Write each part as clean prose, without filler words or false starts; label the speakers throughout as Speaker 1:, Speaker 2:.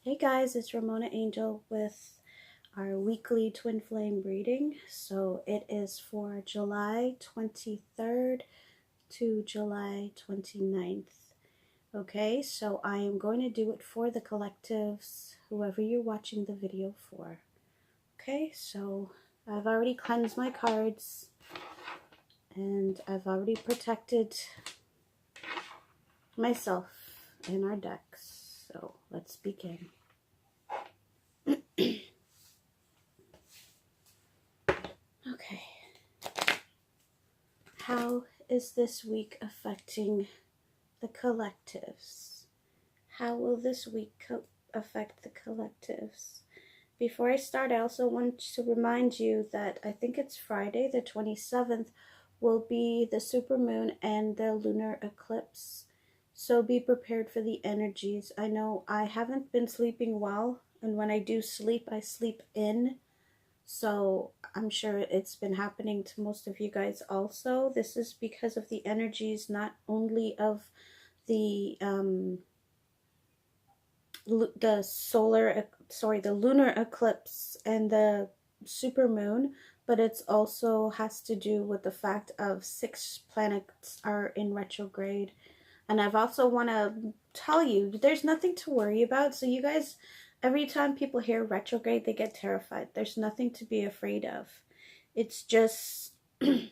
Speaker 1: Hey guys, it's Ramona Angel with our weekly twin flame reading. So it is for July 23rd to July 29th. Okay, so I am going to do it for the collectives, whoever you're watching the video for. Okay, so I've already cleansed my cards and I've already protected myself and our decks. So let's begin. Okay. How is this week affecting the collectives? How will this week affect the collectives? Before I start, I also want to remind you that I think it's Friday, the 27th, will be the supermoon and the lunar eclipse. So be prepared for the energies. I know I haven't been sleeping well, and when I do sleep, I sleep in. So I'm sure it's been happening to most of you guys also. This is because of the energies not only of the lunar eclipse and the supermoon, but it's also has to do with the fact of 6 planets are in retrograde. And I've also want to tell you, there's nothing to worry about. So you guys, every time people hear retrograde, they get terrified. There's nothing to be afraid of. It's just ripping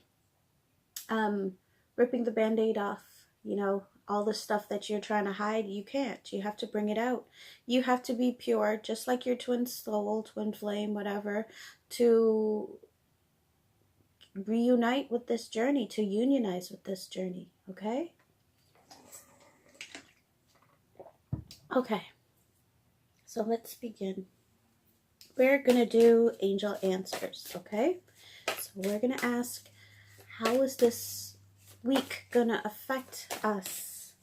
Speaker 1: the band-aid off, you know, all the stuff that you're trying to hide. You can't. You have to bring it out. You have to be pure, just like your twin soul, twin flame, whatever, to reunite with this journey, to unionize with this journey, okay? Okay, so let's begin. We're going to do angel answers, okay? So we're going to ask, how is this week going to affect us,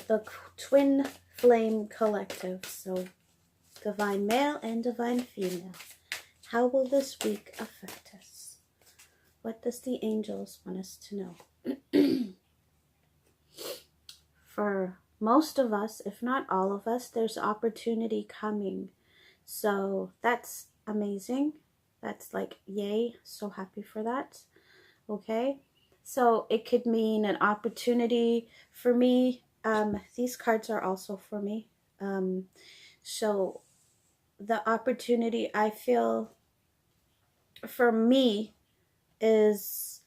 Speaker 1: the twin flame collective? So divine male and divine female. How will this week affect us? What does the angels want us to know? For most of us, if not all of us, there's opportunity coming. So that's amazing. That's like, yay, so happy for that. Okay, so it could mean an opportunity for me. These cards are also for me. So the opportunity I feel for me is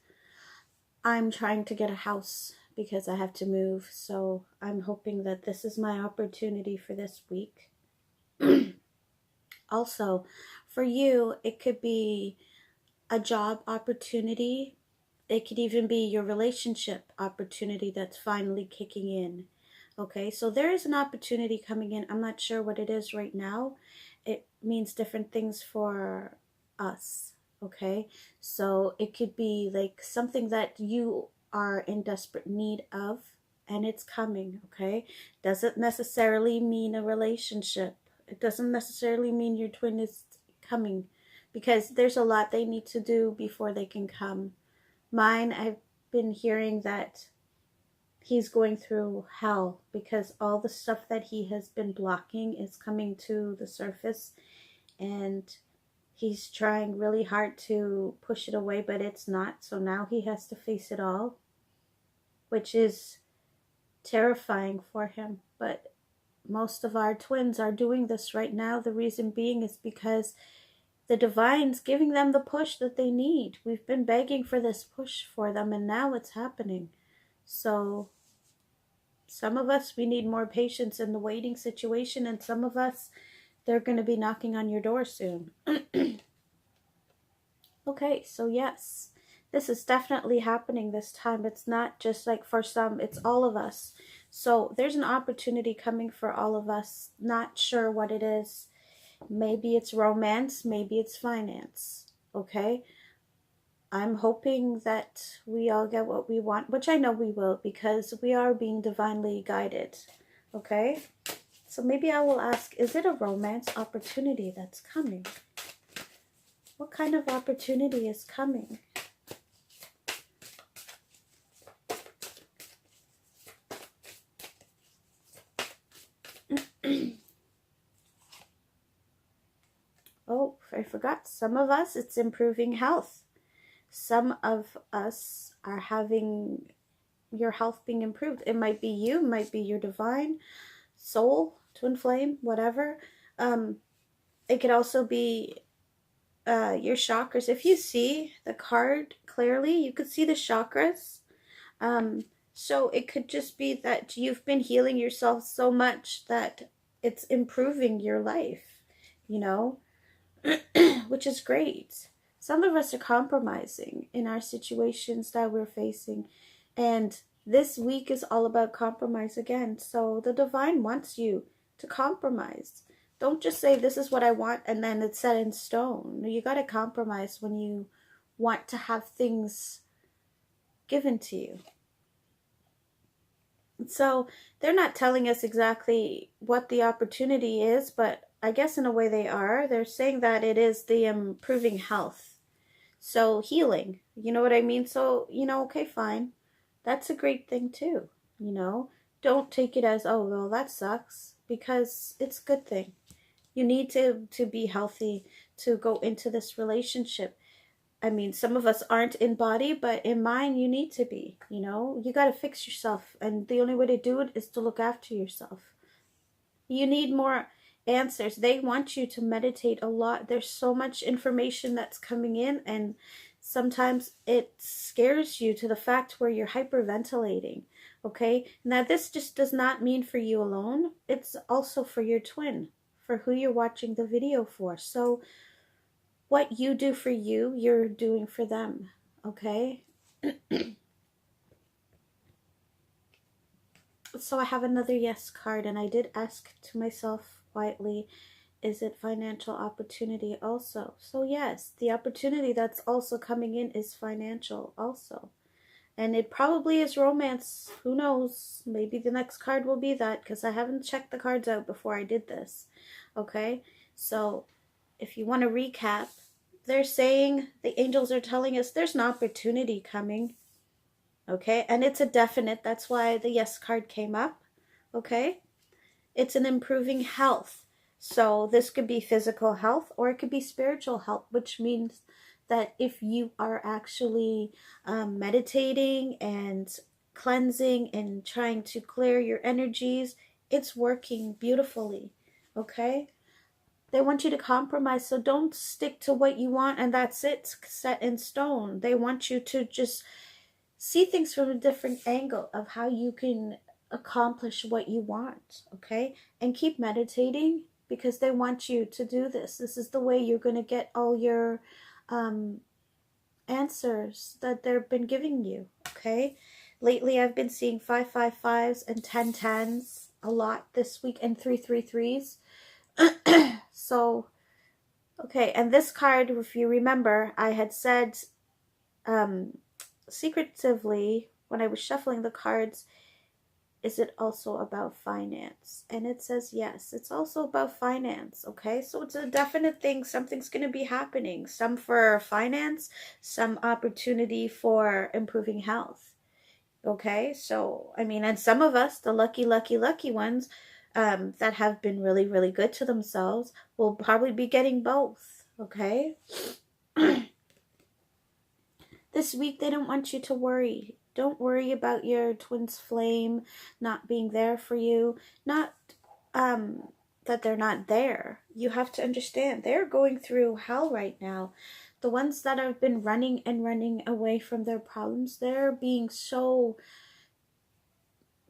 Speaker 1: I'm trying to get a house because I have to move. So I'm hoping that this is my opportunity for this week. Also, for you, it could be a job opportunity. It could even be your relationship opportunity that's finally kicking in. Okay, so there is an opportunity coming in. I'm not sure what it is right now. It means different things for us. Okay, so it could be like something that you are in desperate need of, and it's coming. Okay, doesn't necessarily mean a relationship. It doesn't necessarily mean your twin is coming, because there's a lot they need to do before they can come. Mine, I've been hearing that he's going through hell because all the stuff that he has been blocking is coming to the surface, and he's trying really hard to push it away, but it's not. So now he has to face it all, which is terrifying for him. But most of our twins are doing this right now. The reason being is because the divine's giving them the push that they need. We've been begging for this push for them, and now it's happening. So some of us, we need more patience in the waiting situation, and some of us, they're going to be knocking on your door soon. Okay, so yes, this is definitely happening this time. It's not just like for some, it's all of us. So there's an opportunity coming for all of us. Not sure what it is. Maybe it's romance, maybe it's finance. Okay, I'm hoping that we all get what we want, which I know we will, because we are being divinely guided. Okay, so maybe I will ask, is it a romance opportunity that's coming? What kind of opportunity is coming? I forgot. Some of us, it's improving health. Some of us are having your health being improved. It might be you, might be your divine soul, twin flame, whatever. It could also be your chakras. If you see the card clearly, you could see the chakras. So it could just be that you've been healing yourself so much that it's improving your life, you know, which is great. Some of us are compromising in our situations that we're facing, and this week is all about compromise again. So the divine wants you to compromise. Don't just say, this is what I want, and then it's set in stone. You got to compromise when you want to have things given to you. So they're not telling us exactly what the opportunity is, but I guess in a way they are. They're saying that it is the improving health. So healing, you know what I mean? So, okay, fine. That's a great thing too, Don't take it as, oh, well, that sucks, because it's a good thing. You need to be healthy to go into this relationship. I mean, some of us aren't in body, but in mind, you need to be, You got to fix yourself. And the only way to do it is to look after yourself. You need more answers. They want you to meditate a lot. There's so much information that's coming in, and sometimes it scares you to the fact where you're hyperventilating. Okay? Now, this just does not mean for you alone. It's also for your twin, for who you're watching the video for. So what you do for you, you're doing for them. Okay? So I have another yes card, and I did ask to myself quietly, is it financial opportunity also? So yes, the opportunity that's also coming in is financial also. And it probably is romance. Who knows? Maybe the next card will be that, because I haven't checked the cards out before I did this. Okay? So if you want to recap, they're saying, the angels are telling us there's an opportunity coming. Okay? And it's a definite. That's why the yes card came up. Okay? It's an improving health. So this could be physical health, or it could be spiritual health, which means that if you are actually meditating and cleansing and trying to clear your energies, it's working beautifully. Okay? They want you to compromise, so don't stick to what you want and that's it, set in stone. They want you to just see things from a different angle of how you can accomplish what you want, okay? And keep meditating, because they want you to do this. This is the way you're going to get all your answers that they've been giving you, okay? Lately, I've been seeing 555s and 1010s a lot this week, and 333s. So, okay, and this card, if you remember, I had said secretively when I was shuffling the cards, is it also about finance? And it says yes, it's also about finance, okay? So it's a definite thing. Something's going to be happening. Some for finance, some opportunity for improving health, okay? So, I mean, and some of us, the lucky ones, that have been really, really good to themselves, will probably be getting both, okay? This week, they don't want you to worry. Don't worry about your twin's flame not being there for you. Not that they're not there. You have to understand, they're going through hell right now. The ones that have been running and running away from their problems, they're being so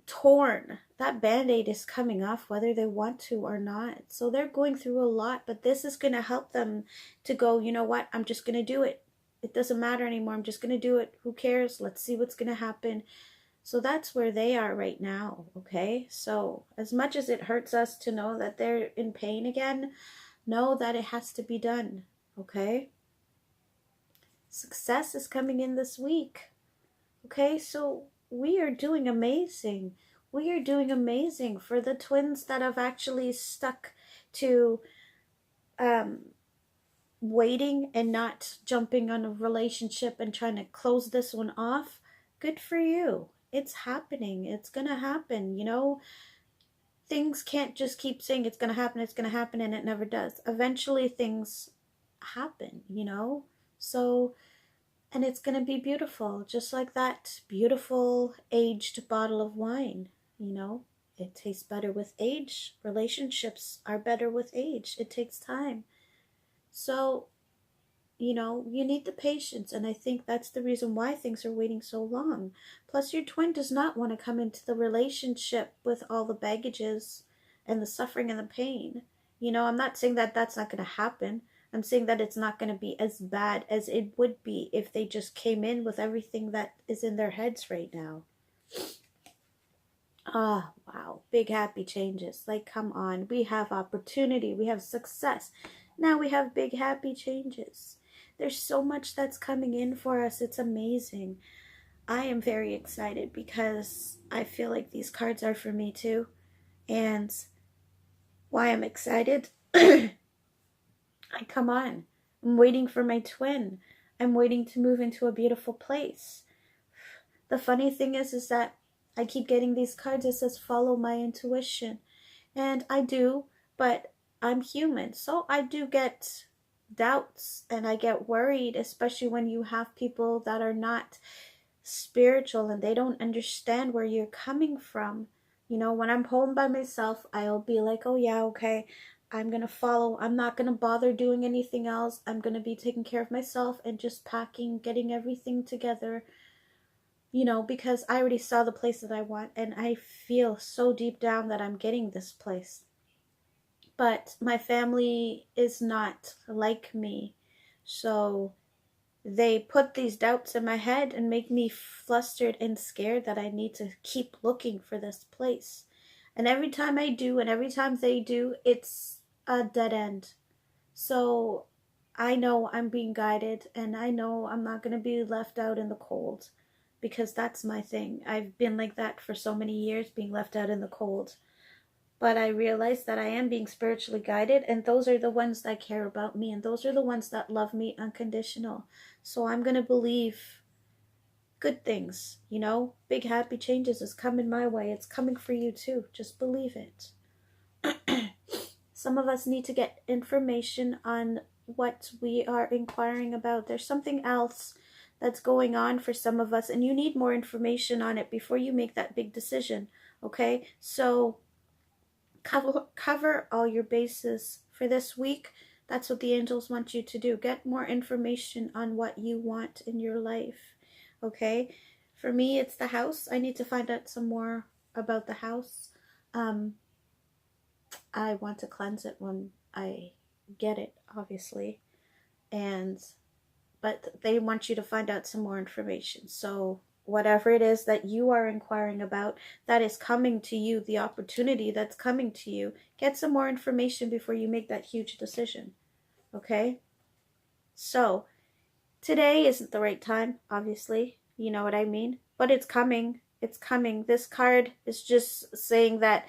Speaker 1: torn. That band-aid is coming off whether they want to or not. So they're going through a lot, but this is going to help them to go, you know what, I'm just going to do it. It doesn't matter anymore. I'm just going to do it. Who cares? Let's see what's going to happen. So that's where they are right now, okay? So as much as it hurts us to know that they're in pain again, know that it has to be done, okay? Success is coming in this week, okay? So we are doing amazing. We are doing amazing for the twins that have actually stuck to waiting and not jumping on a relationship and trying to close this one off. Good for you. It's happening. It's going to happen, Things can't just keep saying it's going to happen, and it never does. Eventually things happen, you know? So, and it's going to be beautiful, just like that beautiful aged bottle of wine, you know? It tastes better with age. Relationships are better with age. It takes time. So, you know, you need the patience, and I think that's the reason why things are waiting so long. Plus, your twin does not want to come into the relationship with all the baggages and the suffering and the pain. You know, I'm not saying that that's not going to happen. I'm saying that it's not going to be as bad as it would be if they just came in with everything that is in their heads right now. Ah, wow. Big happy changes. Like, come on. We have opportunity. We have success. Now we have big happy changes. There's so much that's coming in for us. It's amazing. I am very excited because I feel like these cards are for me too. And why I'm excited? Come on. I'm waiting for my twin. I'm waiting to move into a beautiful place. The funny thing is that I keep getting these cards that says follow my intuition. And I do, but I'm human. So I do get doubts and I get worried, especially when you have people that are not spiritual and they don't understand where you're coming from. You know, when I'm home by myself, I'll be like, oh yeah, okay, I'm going to follow. I'm not going to bother doing anything else. I'm going to be taking care of myself and just packing, getting everything together. You know, because I already saw the place that I want and I feel so deep down that I'm getting this place. But my family is not like me. So they put these doubts in my head and make me flustered and scared that I need to keep looking for this place. And every time I do and every time they do, it's a dead end. So I know I'm being guided and I know I'm not going to be left out in the cold. Because that's my thing. I've been like that for so many years, being left out in the cold. But I realize that I am being spiritually guided, and those are the ones that care about me, and those are the ones that love me unconditional. So I'm going to believe good things, you know? Big happy changes is coming my way. It's coming for you too. Just believe it. Some of us need to get information on what we are inquiring about. There's something else that's going on for some of us, and you need more information on it before you make that big decision, okay? So cover all your bases for this week. That's what the angels want you to do. Get more information on what you want in your life, okay? For me, it's the house. I need to find out some more about the house. I want to cleanse it when I get it, obviously. But they want you to find out some more information. So whatever it is that you are inquiring about, that is coming to you, the opportunity that's coming to you, get some more information before you make that huge decision. Okay? So today isn't the right time, obviously. You know what I mean? But it's coming. It's coming. This card is just saying that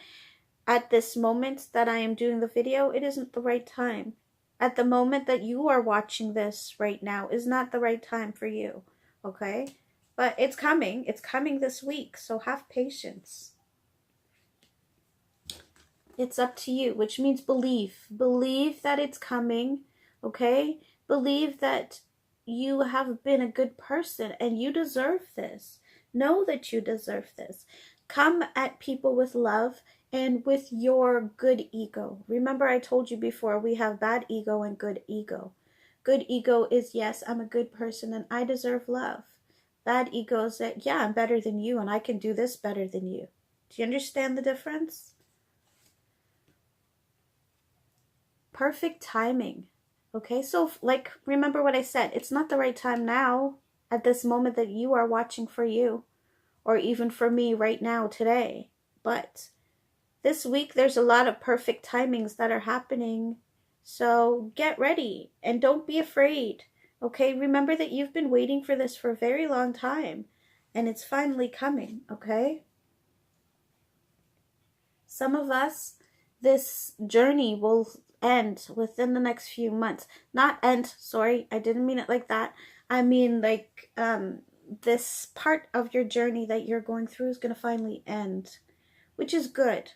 Speaker 1: at this moment that I am doing the video, it isn't the right time. At the moment that you are watching this right now is not the right time for you, okay? But it's coming. It's coming this week, so have patience. It's up to you, which means believe. Believe that it's coming, okay? Believe that you have been a good person and you deserve this. Know that you deserve this. Come at people with love and with your good ego. Remember, I told you before, we have bad ego and good ego. Good ego is, yes, I'm a good person and I deserve love. Bad ego is that, yeah, I'm better than you and I can do this better than you. Do you understand the difference? Perfect timing. Okay, so like, remember what I said. It's not the right time now, at this moment that you are watching for you, or even for me right now, today. But this week, there's a lot of perfect timings that are happening. So get ready and don't be afraid. Okay, remember that you've been waiting for this for a very long time. And it's finally coming, okay? Some of us, this journey will end within the next few months. Not end, sorry, I didn't mean it like that. I mean like this part of your journey that you're going through is going to finally end, which is good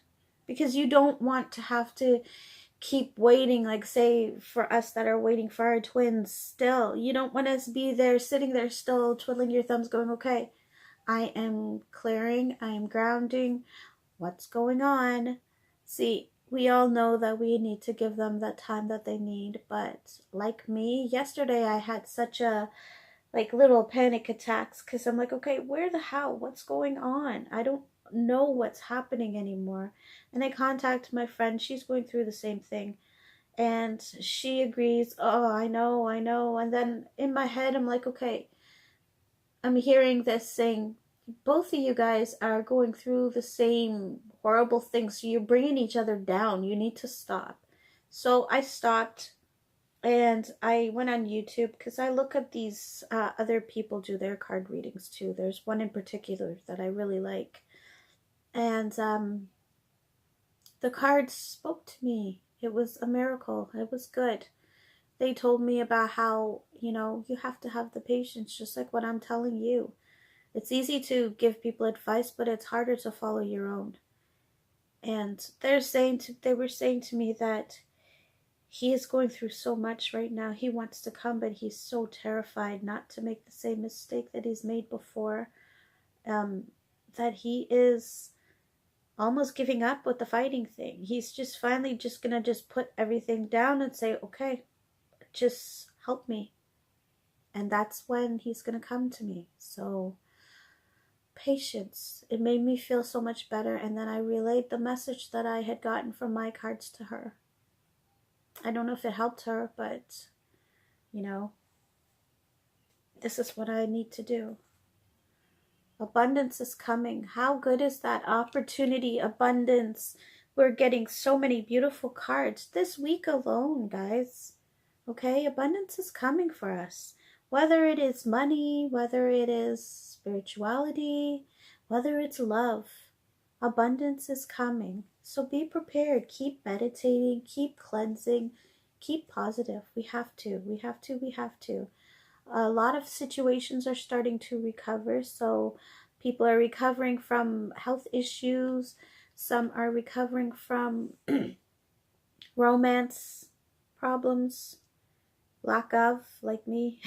Speaker 1: because you don't want to have to keep waiting, like say for us that are waiting for our twins still. You don't want to be there sitting there still twiddling your thumbs going, okay, I am clearing, I am grounding, what's going on? See, we all know that we need to give them that time that they need, but like me, yesterday I had such a like little panic attacks because I'm like, okay, where the hell? What's going on? I don't know what's happening anymore. And I contact my friend. She's going through the same thing. And she agrees, oh, I know, I know. And then in my head, I'm like, okay, I'm hearing this saying, both of you guys are going through the same horrible things. So you're bringing each other down. You need to stop. So I stopped and I went on YouTube because I look at these other people do their card readings too. There's one in particular that I really like. And the cards spoke to me. It was a miracle. It was good. They told me about how, you have to have the patience, just like what I'm telling you. It's easy to give people advice, but it's harder to follow your own. And they were saying to me that he is going through so much right now. He wants to come, but he's so terrified not to make the same mistake that he's made before. That he is almost giving up with the fighting thing. He's just finally just gonna just put everything down and say, okay, just help me. And that's when he's gonna come to me. So patience. It made me feel so much better. And then I relayed the message that I had gotten from my cards to her. I don't know if it helped her, but this is what I need to do. Abundance is coming. How good is that? Opportunity, abundance. We're getting so many beautiful cards this week alone, guys. Okay, abundance is coming for us. Whether it is money, whether it is spirituality, whether it's love, abundance is coming. So be prepared. Keep meditating, keep cleansing, keep positive. We have to. A lot of situations are starting to recover. So people are recovering from health issues. Some are recovering from romance problems, lack of, like me.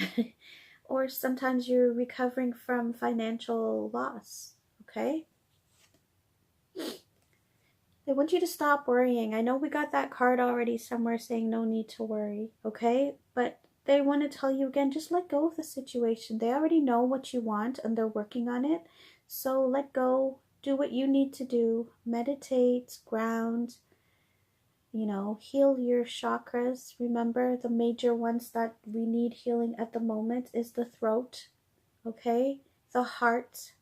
Speaker 1: Or sometimes you're recovering from financial loss. Okay? They want you to stop worrying. I know we got that card already somewhere saying no need to worry. Okay? But they want to tell you again, just let go of the situation. They already know what you want and they're working on it. So let go. Do what you need to do. Meditate, ground, heal your chakras. Remember, the major ones that we need healing at the moment is the throat, okay? The heart,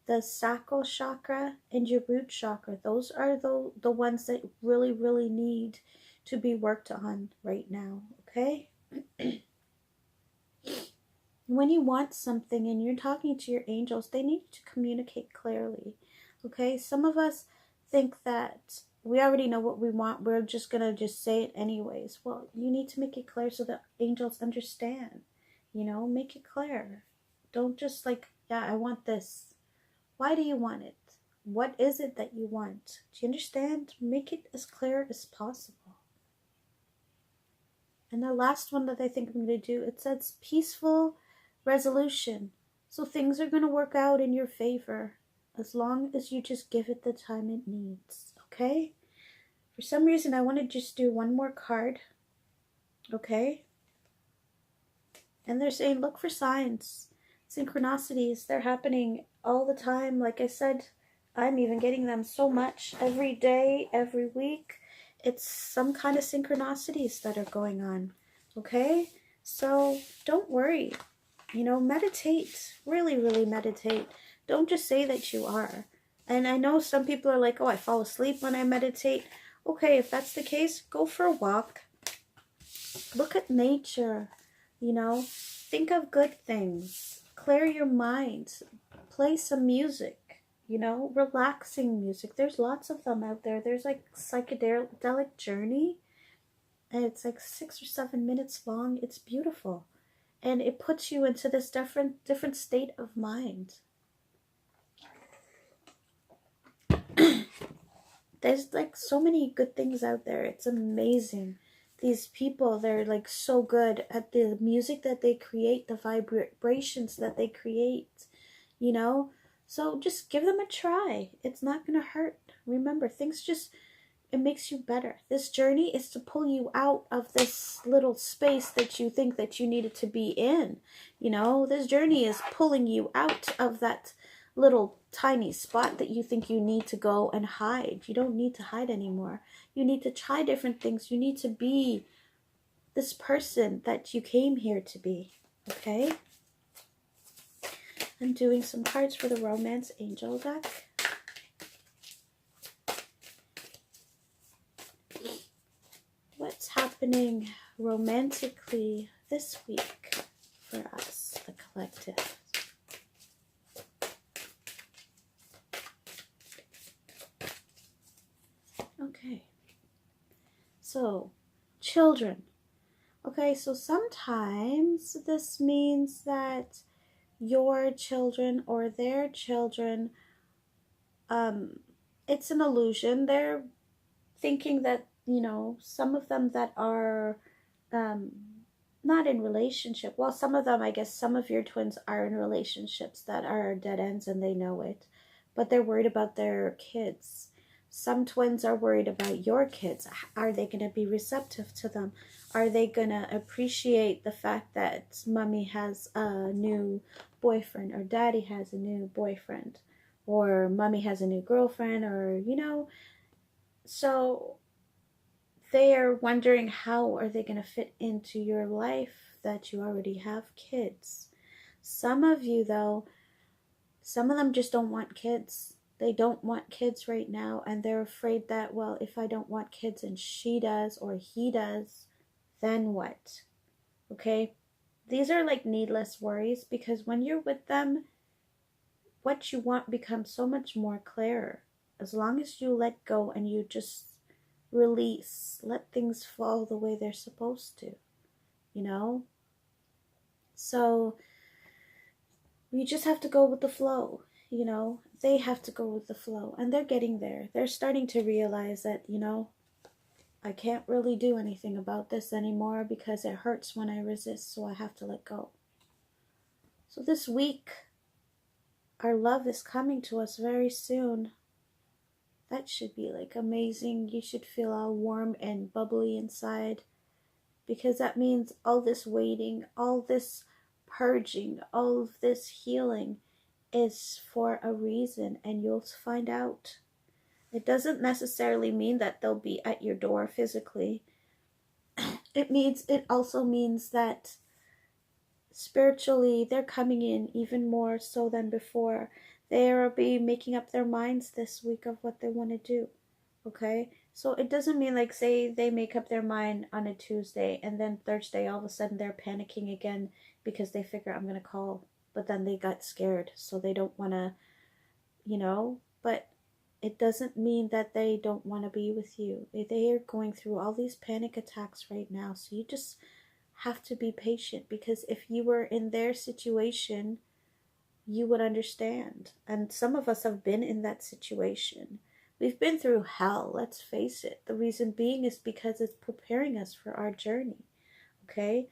Speaker 1: the sacral chakra, and your root chakra. Those are the ones that really, really need to be worked on right now, okay? When you want something and you're talking to your angels, they need to communicate clearly, okay? Some of us think that we already know what we want. We're just going to just say it anyways. Well, you need to make it clear so that angels understand, make it clear. Don't just like, yeah, I want this. Why do you want it? What is it that you want? Do you understand? Make it as clear as possible. And the last one that I think I'm going to do, it says peaceful resolution. So things are going to work out in your favor as long as you just give it the time it needs. Okay? For some reason, I want to just do one more card. Okay? And they're saying, look for signs. Synchronicities, they're happening all the time. Like I said, I'm even getting them so much every day, every week. It's some kind of synchronicities that are going on. Okay? So don't worry. Meditate. Really, really meditate. Don't just say that you are. And I know some people are like, oh, I fall asleep when I meditate. Okay, if that's the case, go for a walk. Look at nature. Think of good things. Clear your mind. Play some music. Relaxing music. There's lots of them out there. There's like psychedelic journey. And it's like 6 or 7 minutes long. It's beautiful. And it puts you into this different state of mind. There's like so many good things out there. It's amazing. These people, they're like so good at the music that they create, the vibrations that they create, you know? So just give them a try. It's not going to hurt. Remember, things just, it makes you better. This journey is to pull you out of this little space that you think that you needed to be in. You know, this journey is pulling you out of that little tiny spot that you think you need to go and hide. You don't need to hide anymore. You need to try different things. You need to be this person that you came here to be. Okay? I'm doing some cards for the Romance Angel deck. What's happening romantically this week for us, the collective? Okay. So, children. Okay, so sometimes this means that your children or their children, it's an illusion. They're thinking that, you know, some of them that are not in relationship. Well, some of them, I guess some of your twins are in relationships that are dead ends and they know it. But they're worried about their kids. Some twins are worried about your kids. Are they going to be receptive to them? Are they going to appreciate the fact that mommy has a new boyfriend or daddy has a new boyfriend or mommy has a new girlfriend or, you know? So they are wondering how are they going to fit into your life that you already have kids. Some of you, though, some of them just don't want kids. They don't want kids right now, and they're afraid that, well, if I don't want kids and she does or he does, then what? Okay? These are like needless worries, because when you're with them, what you want becomes so much more clear. As long as you let go and you just release, let things fall the way they're supposed to, you know? So we just have to go with the flow, you know? They have to go with the flow, and they're getting there. They're starting to realize that, you know, I can't really do anything about this anymore because it hurts when I resist, so I have to let go. So this week, our love is coming to us very soon. That should be like amazing. You should feel all warm and bubbly inside, because that means all this waiting, all this purging, all of this healing is for a reason, and you'll find out. It doesn't necessarily mean that they'll be at your door physically. It also means that spiritually they're coming in even more so than before. They'll be making up their minds this week of what they want to do. Okay? So it doesn't mean like, say they make up their mind on a Tuesday and then Thursday all of a sudden they're panicking again because they figure I'm going to call. But then they got scared, so they don't want to, you know. But it doesn't mean that they don't want to be with you. They are going through all these panic attacks right now. So you just have to be patient, because if you were in their situation, you would understand. And some of us have been in that situation. We've been through hell, let's face it. The reason being is because it's preparing us for our journey. Okay?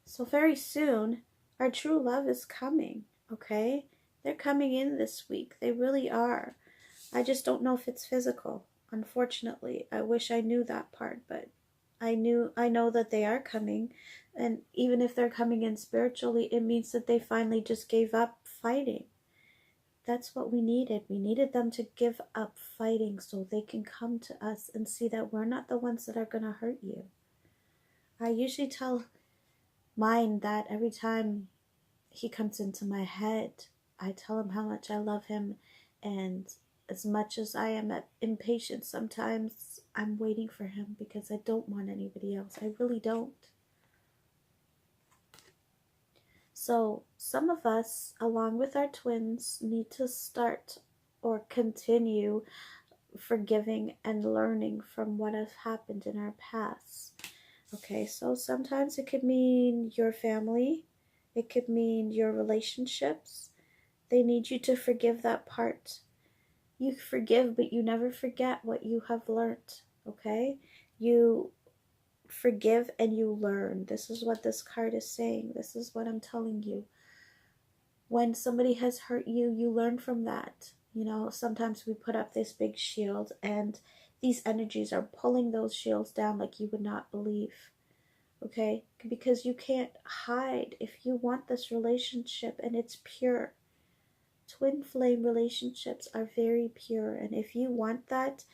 Speaker 1: So very soon, our true love is coming. Okay? They're coming in this week. They really are. I just don't know if it's physical. Unfortunately, I wish I knew that part, but I know that they are coming. And even if they're coming in spiritually, it means that they finally just gave up fighting. That's what we needed. We needed them to give up fighting so they can come to us and see that we're not the ones that are going to hurt you. I usually tell mine that every time he comes into my head, I tell him how much I love him, and as much as I am impatient sometimes, I'm waiting for him because I don't want anybody else. I really don't. So some of us, along with our twins, need to start or continue forgiving and learning from what has happened in our past. Okay, so sometimes it could mean your family. It could mean your relationships. They need you to forgive that part. You forgive, but you never forget what you have learned, okay? You forgive and you learn. This is what this card is saying. This is what I'm telling you. When somebody has hurt you, you learn from that. You know, sometimes we put up this big shield and these energies are pulling those shields down like you would not believe. Okay? Because you can't hide if you want this relationship and it's pure. Twin flame relationships are very pure, and if you want that,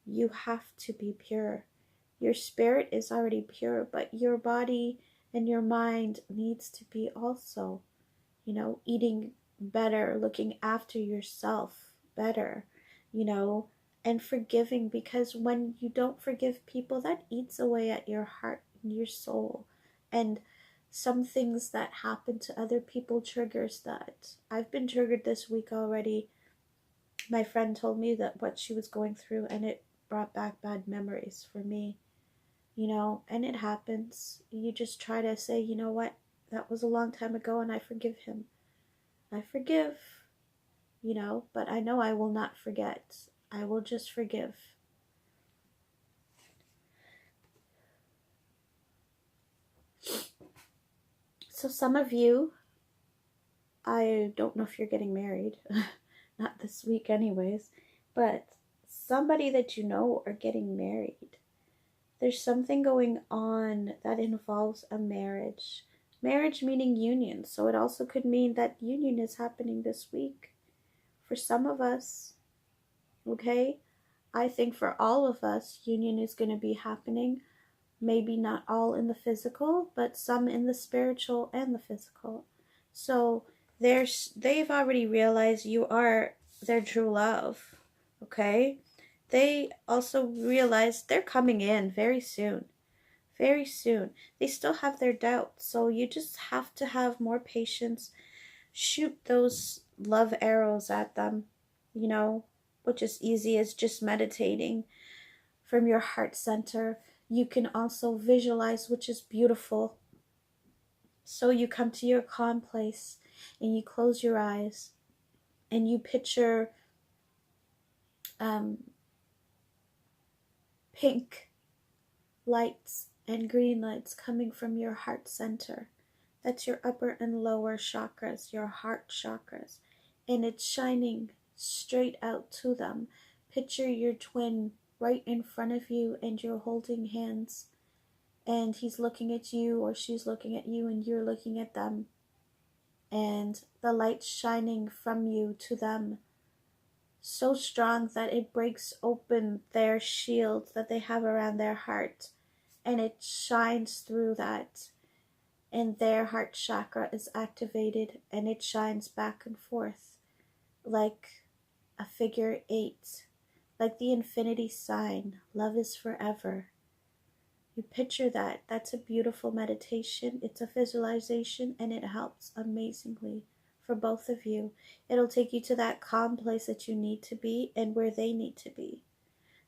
Speaker 1: you have to be pure. Your spirit is already pure, but your body and your mind needs to be also, you know, eating better, looking after yourself better, you know, and forgiving, because when you don't forgive people, that eats away at your heart and your soul. And some things that happen to other people triggers that. I've been triggered this week already. My friend told me that what she was going through, and it brought back bad memories for me, you know, and it happens. You just try to say, you know what, that was a long time ago and I forgive him. I forgive, you know, but I know I will not forget. I will just forgive. So some of you, I don't know if you're getting married, not this week anyways, but somebody that you know are getting married. There's something going on that involves a marriage. Marriage meaning union, so it also could mean that union is happening this week. For some of us, okay? I think for all of us, union is going to be happening. Maybe not all in the physical, but some in the spiritual and the physical. So they've already realized you are their true love, okay? They also realize they're coming in very soon. Very soon. They still have their doubts, so you just have to have more patience. Shoot those love arrows at them, you know, which is easy as just meditating from your heart center. You can also visualize, which is beautiful. So you come to your calm place and you close your eyes and you picture pink lights and green lights coming from your heart center. That's your upper and lower chakras, your heart chakras. And it's shining straight out to them. Picture your twin right in front of you and you're holding hands. And he's looking at you or she's looking at you and you're looking at them. And the light's shining from you to them so strong that it breaks open their shield that they have around their heart. And it shines through that. And their heart chakra is activated and it shines back and forth like a figure 8, like the infinity sign. Love is forever. You picture that. That's a beautiful meditation. It's a visualization and it helps amazingly for both of you. It'll take you to that calm place that you need to be and where they need to be.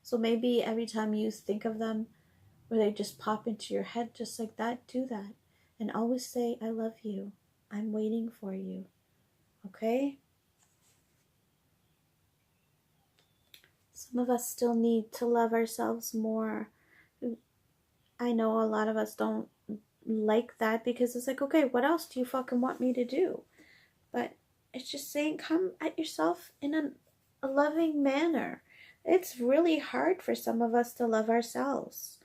Speaker 1: So maybe every time you think of them, where they just pop into your head just like that, do that. And always say, I love you. I'm waiting for you. Okay? Some of us still need to love ourselves more. I know a lot of us don't like that because it's like, okay, what else do you fucking want me to do? But it's just saying, come at yourself in a loving manner. It's really hard for some of us to love ourselves.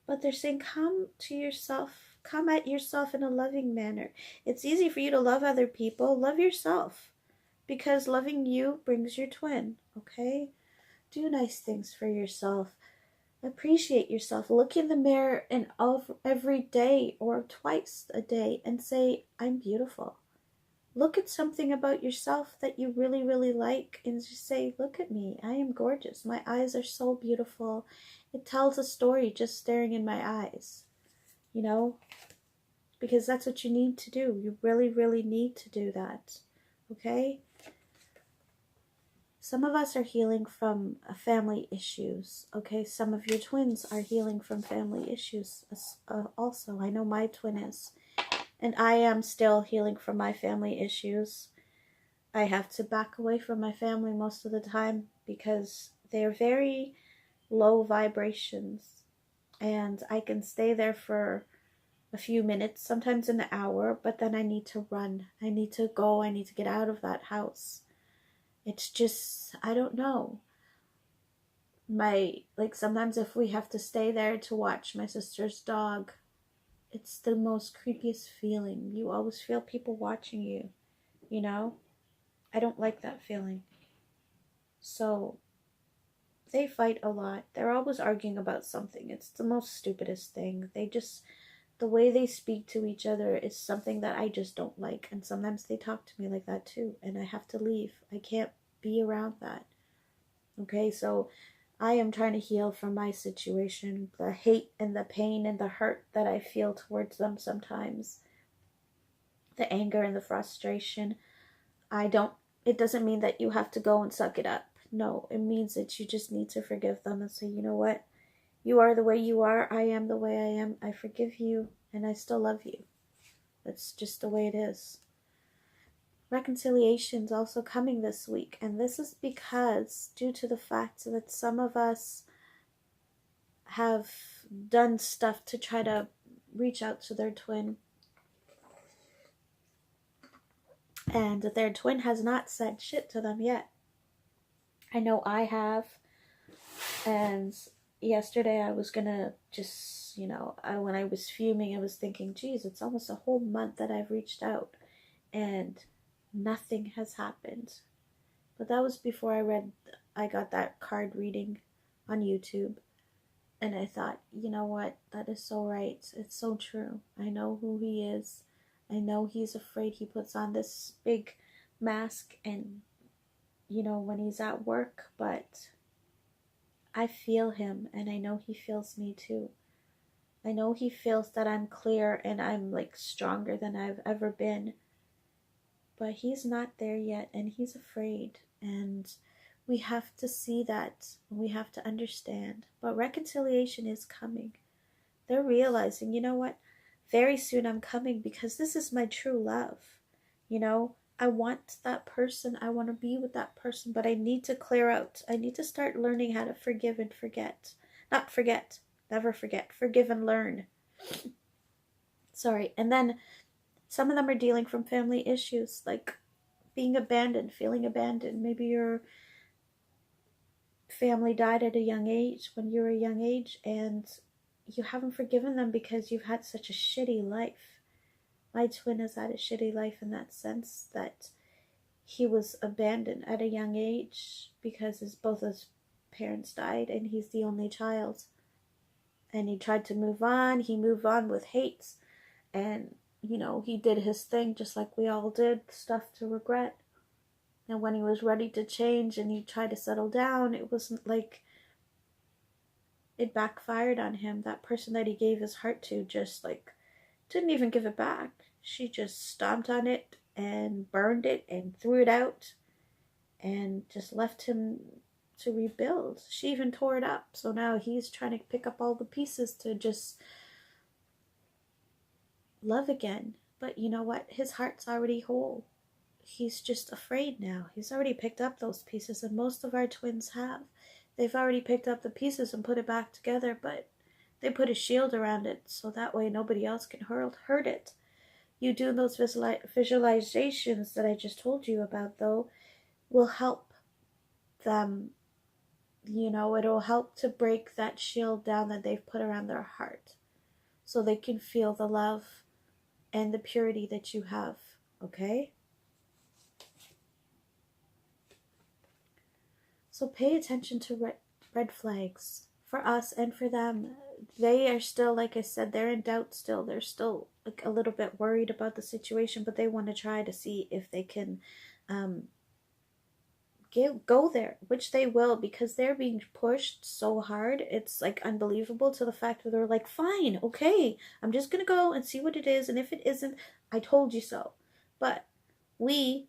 Speaker 1: But they're saying, come to yourself. Come at yourself in a loving manner. It's easy for you to love other people. Love yourself. Because loving you brings your twin. Okay? Do nice things for yourself. Appreciate yourself. Look in the mirror and every day or twice a day and say, I'm beautiful. Look at something about yourself that you really, really like and just say, look at me. I am gorgeous. My eyes are so beautiful. It tells a story just staring in my eyes. You know? Because that's what you need to do. You really, really need to do that. Okay? Some of us are healing from family issues, okay? Some of your twins are healing from family issues also. I know my twin is. And I am still healing from my family issues. I have to back away from my family most of the time because they're very low vibrations, and I can stay there for a few minutes, sometimes an hour, but then I need to run. I need to go. I need to get out of that house. It's just, I don't know. Like sometimes if we have to stay there to watch my sister's dog, it's the most creepiest feeling. You always feel people watching you, you know? I don't like that feeling. So they fight a lot. They're always arguing about something. It's the most stupidest thing. The way they speak to each other is something that I just don't like. And sometimes they talk to me like that too. And I have to leave. I can't be around that. Okay, so I am trying to heal from my situation, the hate and the pain and the hurt that I feel towards them sometimes, the anger and the frustration. It doesn't mean that you have to go and suck it up. No, it means that you just need to forgive them and say, you know what? You are the way you are. I am the way I am. I forgive you and I still love you. That's just the way it is. Reconciliation's also coming this week, and this is because due to the fact that some of us have done stuff to try to reach out to their twin, and their twin has not said shit to them yet. I know I have, and yesterday I was gonna just, when I was fuming, I was thinking, geez, it's almost a whole month that I've reached out, and nothing has happened. But that was before I got that card reading on YouTube. And I thought, you know what? That is so right. It's so true. I know who he is. I know he's afraid. He puts on this big mask and, when he's at work. But I feel him, and I know he feels me too. I know he feels that I'm clear and I'm like stronger than I've ever been. But he's not there yet, and he's afraid, and we have to see that. We have to understand. But reconciliation is coming. They're realizing, you know what? Very soon I'm coming because this is my true love. I want that person. I want to be with that person, but I need to clear out. I need to start learning how to forgive and forget. Not forget. Never forget. Forgive and learn. Sorry. And then some of them are dealing from family issues, like being abandoned, feeling abandoned. Maybe your family died at a young age, when you were a young age, and you haven't forgiven them because you've had such a shitty life. My twin has had a shitty life in that sense, that he was abandoned at a young age because both his parents died, and he's the only child. And he tried to move on. He moved on with hate, and he did his thing just like we all did, stuff to regret. And when he was ready to change and he tried to settle down, it wasn't like it backfired on him. That person that he gave his heart to just didn't even give it back. She just stomped on it and burned it and threw it out and just left him to rebuild. She even tore it up. So now he's trying to pick up all the pieces to just love again. But you know what? His heart's already whole. He's just afraid now. He's already picked up those pieces, and most of our twins have. They've already picked up the pieces and put it back together, but they put a shield around it so that way nobody else can hurt it. You do those visualizations that I just told you about, though, will help them. It'll help to break that shield down that they've put around their heart so they can feel the love and the purity that you have, okay? So pay attention to red flags for us and for them. They are still, like I said, they're in doubt still. They're still a little bit worried about the situation, but they want to try to see if they can go there, which they will, because they're being pushed so hard. It's unbelievable, to the fact that they're like, fine, okay, I'm just gonna go and see what it is, and if it isn't, I told you so. But we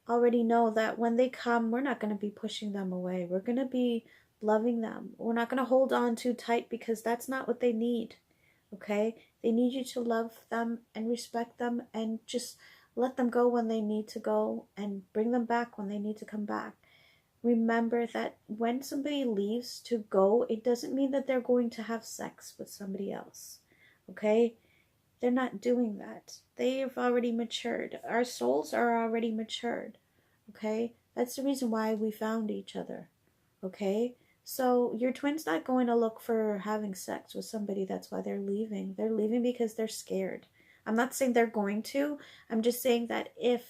Speaker 1: already know that when they come, we're not going to be pushing them away. We're going to be loving them. We're not going to hold on too tight, because that's not what they need. Okay? They need you to love them and respect them and just let them go when they need to go and bring them back when they need to come back. Remember that when somebody leaves to go, it doesn't mean that they're going to have sex with somebody else. Okay? They're not doing that. They've already matured. Our souls are already matured. Okay? That's the reason why we found each other. Okay? So your twin's not going to look for having sex with somebody. That's why they're leaving. They're leaving because they're scared. I'm not saying they're going to. I'm just saying that if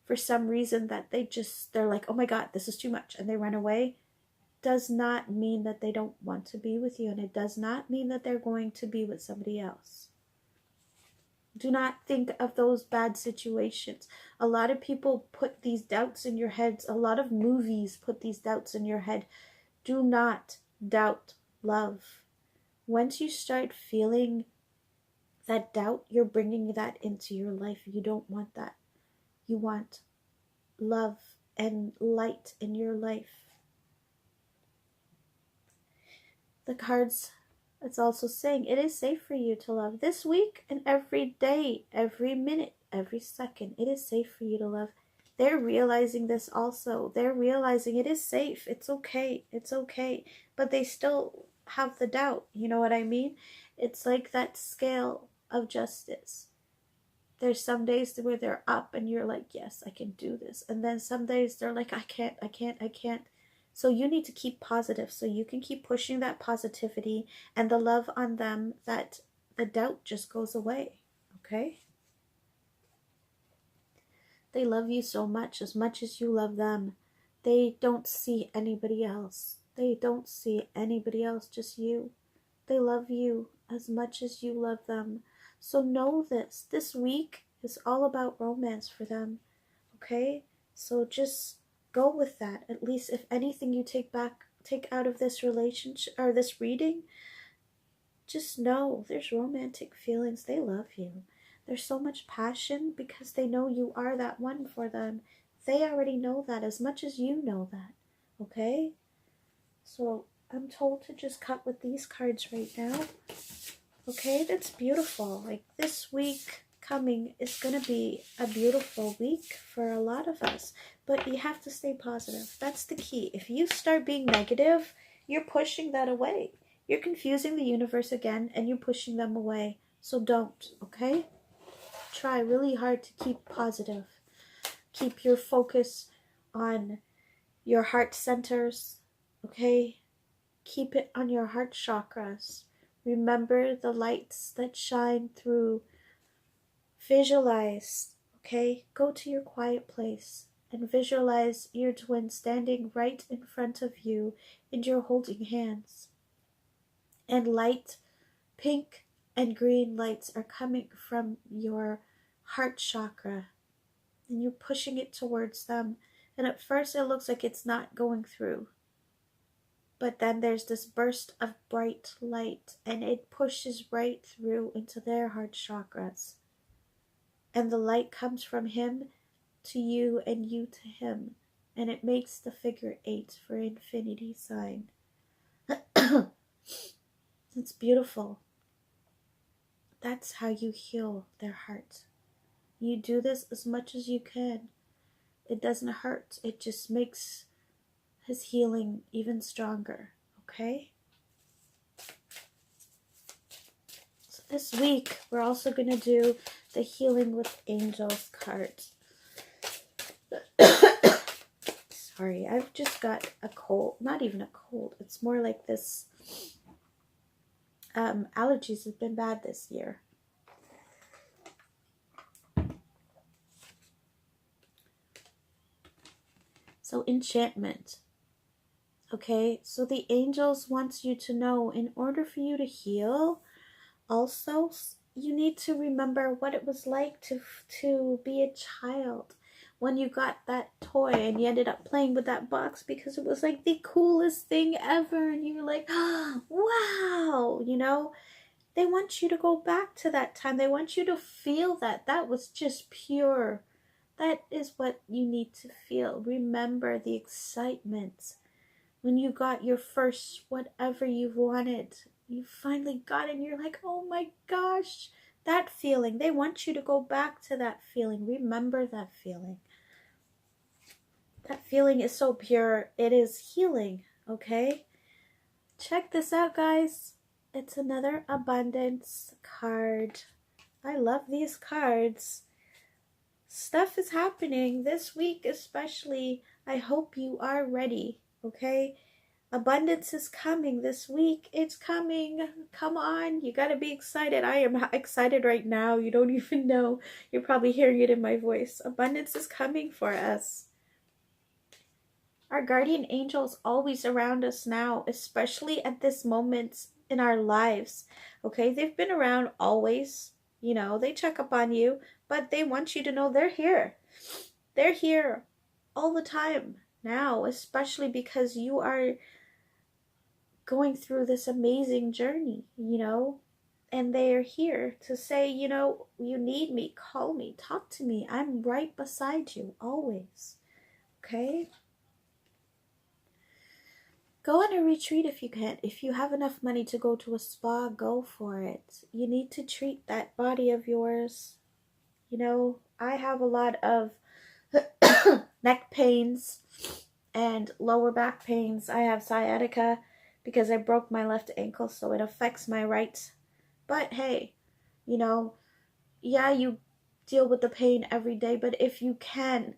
Speaker 1: for some reason that they're like, oh my God, this is too much, and they run away, does not mean that they don't want to be with you, and it does not mean that they're going to be with somebody else. Do not think of those bad situations. A lot of people put these doubts in your heads. A lot of movies put these doubts in your head. Do not doubt love. Once you start feeling that doubt, you're bringing that into your life. You don't want that. You want love and light in your life. The cards, it's also saying it is safe for you to love this week and every day, every minute, every second. It is safe for you to love. They're realizing this also. They're realizing it is safe. It's okay. It's okay. But they still have the doubt. You know what I mean? It's like that scale of justice. There's some days where they're up and you're like, yes, I can do this. And then some days they're like, I can't. So you need to keep positive so you can keep pushing that positivity and the love on them, that the doubt just goes away. Okay? They love you so much as you love them. They don't see anybody else. They don't see anybody else, just you. They love you as much as you love them. So know this week is all about romance for them. Okay? So just go with that. At least if anything you take out of this relationship or this reading, just know there's romantic feelings. They love you. There's so much passion because they know you are that one for them. They already know that as much as you know that. Okay? So I'm told to just cut with these cards right now. Okay, that's beautiful. Like this week coming is going to be a beautiful week for a lot of us. But you have to stay positive. That's the key. If you start being negative, you're pushing that away. You're confusing the universe again and you're pushing them away. So don't, okay? Try really hard to keep positive. Keep your focus on your heart centers, okay? Keep it on your heart chakras. Remember the lights that shine through. Visualize, okay? Go to your quiet place and visualize your twin standing right in front of you and you're holding hands. And light, pink and green lights are coming from your heart chakra. And you're pushing it towards them. And at first it looks like it's not going through. But then there's this burst of bright light and it pushes right through into their heart chakras. And the light comes from him to you and you to him. And it makes the figure 8 for infinity sign. It's beautiful. That's how you heal their heart. You do this as much as you can. It doesn't hurt. It just makes his healing even stronger. Okay? So this week, we're also going to do the Healing with Angels cards. Sorry, I've just got a cold. Not even a cold. It's more like this. Allergies have been bad this year. So enchantment. Okay, so the angels wants you to know in order for you to heal, also you need to remember what it was like to be a child when you got that toy and you ended up playing with that box because it was like the coolest thing ever and you were like, oh, wow, you know. They want you to go back to that time. They want you to feel that. That was just pure. That is what you need to feel. Remember the excitement when you got your first whatever you wanted. You finally got it and you're like, oh my gosh, That feeling. They want you to go back to that feeling. Remember that feeling. That feeling is so pure. It is healing, okay? Check this out, guys. It's another abundance card. I love these cards. Stuff is happening this week especially. I hope you are ready, okay? Abundance is coming this week. It's coming. Come on. You got to be excited. I am excited right now. You don't even know. You're probably hearing it in my voice. Abundance is coming for us. Our guardian angels always around us now, especially at this moment in our lives. Okay, they've been around always. You know, they check up on you, but they want you to know they're here. They're here all the time now, especially because you are going through this amazing journey, you know, and they are here to say, you know, you need me, call me, talk to me. I'm right beside you always. Okay? Go on a retreat if you can. If you have enough money to go to a spa, go for it. You need to treat that body of yours. You know, I have a lot of neck pains and lower back pains. I have sciatica because I broke my left ankle, so it affects my right. But hey, you know, yeah, you deal with the pain every day, but if you can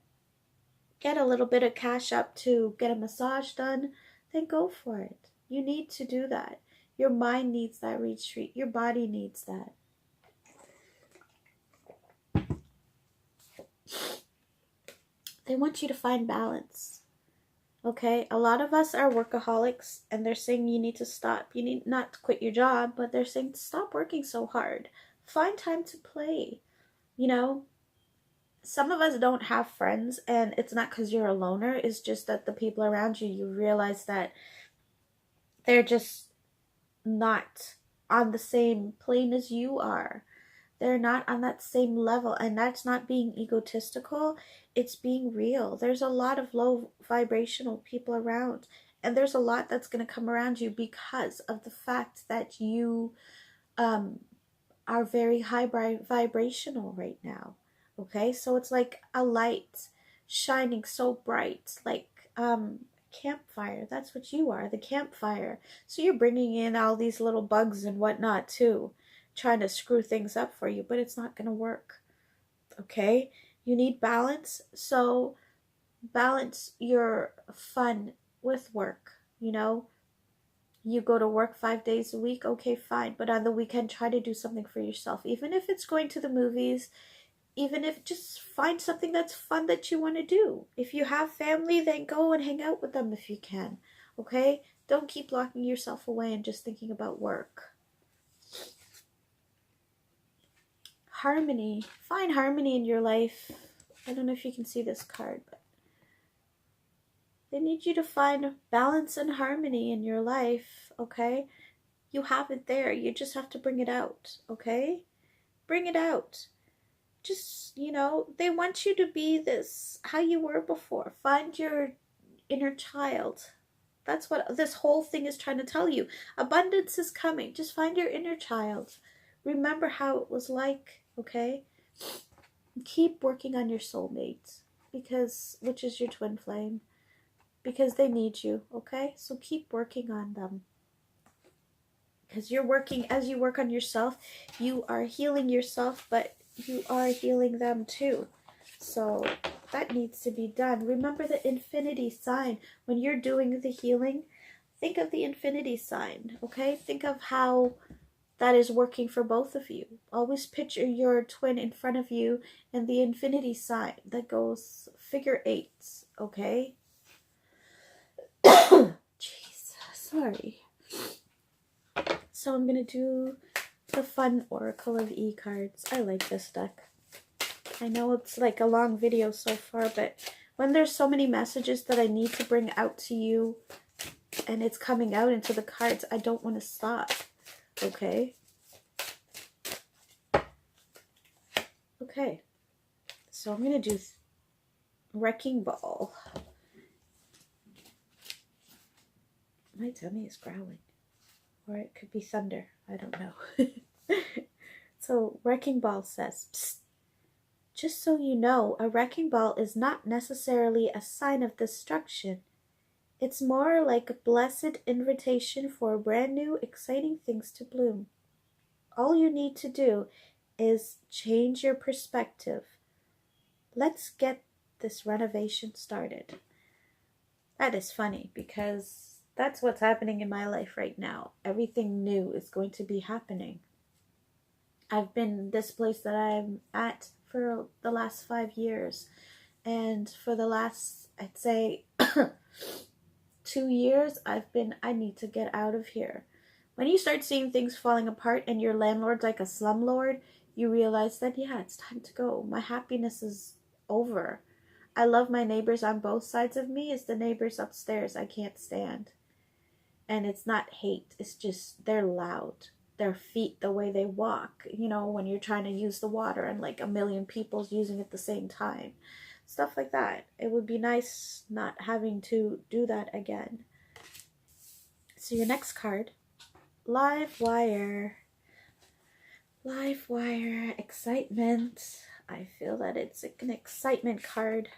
Speaker 1: get a little bit of cash up to get a massage done, then go for it. You need to do that. Your mind needs that retreat. Your body needs that. They want you to find balance. Okay? A lot of us are workaholics, and they're saying you need to stop. You need not to quit your job, but they're saying stop working so hard. Find time to play. You know? Some of us don't have friends, and it's not because you're a loner. It's just that the people around you, you realize that they're just not on the same plane as you are. They're not on that same level, and that's not being egotistical. It's being real. There's a lot of low vibrational people around, and there's a lot that's going to come around you because of the fact that you are very high vibrational right now. Okay, so it's like a light shining so bright, like campfire. That's what you are, the campfire. So you're bringing in all these little bugs and whatnot too, trying to screw things up for you, but it's not going to work. Okay, you need balance. So balance your fun with work. You know, you go to work 5 days a week, okay, fine, but on the weekend try to do something for yourself, even if it's going to the movies. Even if just find something that's fun that you want to do. If you have family, then go and hang out with them if you can. Okay? Don't keep locking yourself away and just thinking about work. Harmony. Find harmony in your life. I don't know if you can see this card, but they need you to find balance and harmony in your life. Okay? You have it there. You just have to bring it out. Okay? Bring it out. Just, you know, they want you to be this, how you were before. Find your inner child. That's what this whole thing is trying to tell you. Abundance is coming. Just find your inner child. Remember how it was like, okay? Keep working on your soulmate, because, which is your twin flame, because they need you, okay? So keep working on them. Because you're working, as you work on yourself, you are healing yourself, but you are healing them too. So that needs to be done. Remember the infinity sign. When you're doing the healing, think of the infinity sign, okay? Think of how that is working for both of you. Always picture your twin in front of you and the infinity sign that goes figure 8, okay? Jesus, sorry. So I'm going to do the fun Oracle of E cards. I like this deck. I know it's like a long video so far, but when there's so many messages that I need to bring out to you and it's coming out into the cards, I don't want to stop. Okay? Okay. So I'm going to do Wrecking Ball. My tummy is growling. Or it could be thunder. I don't know. It's So Wrecking Ball says, "Psst, just so you know, a wrecking ball is not necessarily a sign of destruction. It's more like a blessed invitation for brand new, exciting things to bloom. All you need to do is change your perspective. Let's get this renovation started." That is funny because that's what's happening in my life right now. Everything new is going to be happening. I've been this place that I'm at for the last 5 years. And for the last, I'd say, 2 years, I need to get out of here. When you start seeing things falling apart and your landlord's like a slumlord, you realize that, yeah, it's time to go. My happiness is over. I love my neighbors on both sides of me. It's the neighbors upstairs I can't stand. And it's not hate. It's just they're loud. Their feet, the way they walk, when you're trying to use the water and like a million people's using it at the same time. Stuff like that. It would be nice not having to do that again. So your next card, Live Wire. Live Wire, excitement. I feel that it's an excitement card.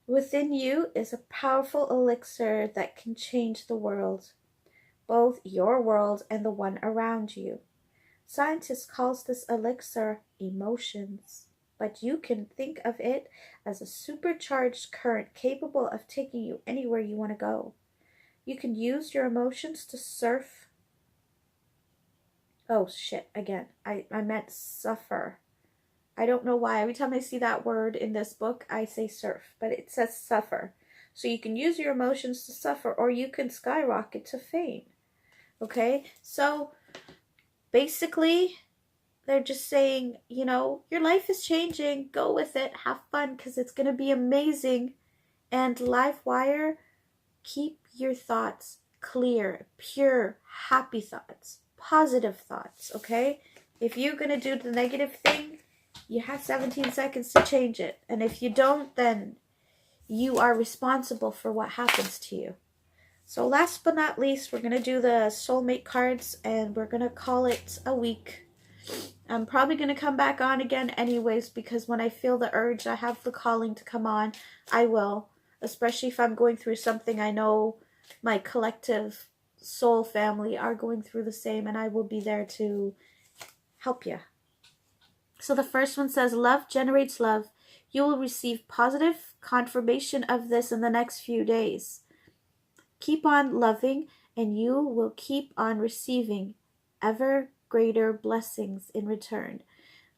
Speaker 1: Within you is a powerful elixir that can change the world, both your world and the one around you. Scientists call this elixir emotions, but you can think of it as a supercharged current capable of taking you anywhere you want to go. You can use your emotions to surf. Oh shit, again. I meant suffer. I don't know why. Every time I see that word in this book, I say surf, but it says suffer. So you can use your emotions to suffer, or you can skyrocket to fame. Okay? So basically, they're just saying, your life is changing. Go with it. Have fun, because it's going to be amazing. And Live Wire, keep your thoughts clear, pure, happy thoughts, positive thoughts, okay? If you're going to do the negative thing, you have 17 seconds to change it. And if you don't, then you are responsible for what happens to you. So last but not least, we're going to do the soulmate cards, and we're going to call it a week. I'm probably going to come back on again anyways, because when I feel the urge, I have the calling to come on, I will. Especially if I'm going through something I know my collective soul family are going through the same, and I will be there to help you. So the first one says, love generates love. You will receive positive confirmation of this in the next few days. Keep on loving, and you will keep on receiving ever greater blessings in return.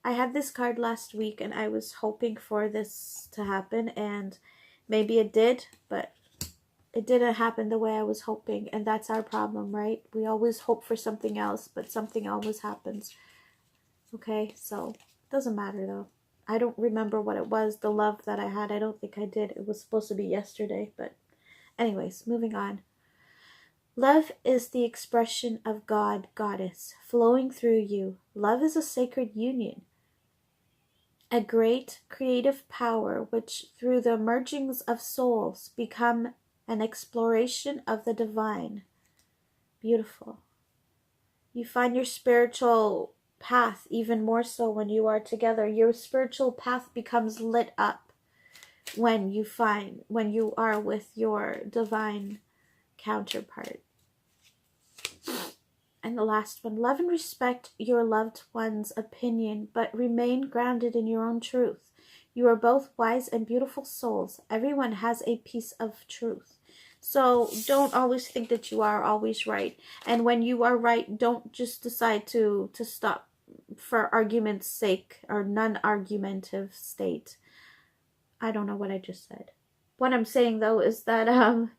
Speaker 1: I had this card last week, and I was hoping for this to happen, and maybe it did, but it didn't happen the way I was hoping, and that's our problem, right? We always hope for something else, but something always happens. Okay, so it doesn't matter though. I don't remember what it was, the love that I had. I don't think I did. It was supposed to be yesterday, but anyways, moving on. Love is the expression of God, Goddess, flowing through you. Love is a sacred union, a great creative power which, through the mergings of souls, become an exploration of the divine. Beautiful. You find your spiritual path even more so when you are together. Your spiritual path becomes lit up when you are with your divine counterpart. And the last one, love and respect your loved one's opinion, but remain grounded in your own truth. You are both wise and beautiful souls. Everyone has a piece of truth. So don't always think that you are always right. And when you are right, don't just decide to stop for argument's sake or non-argumentative state. I don't know what I just said. What I'm saying though is that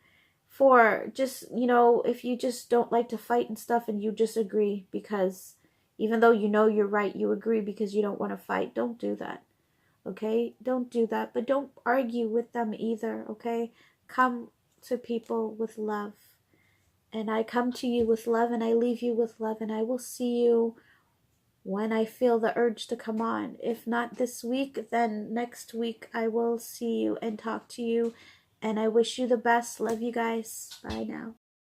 Speaker 1: for just, if you just don't like to fight and stuff, and you just agree because even though you're right, you agree because you don't want to fight, don't do that. Okay? Don't do that, but don't argue with them either, okay? Come to people with love. And I come to you with love, and I leave you with love, and I will see you when I feel the urge to come on. If not this week, then next week I will see you and talk to you. And I wish you the best. Love you guys. Bye now.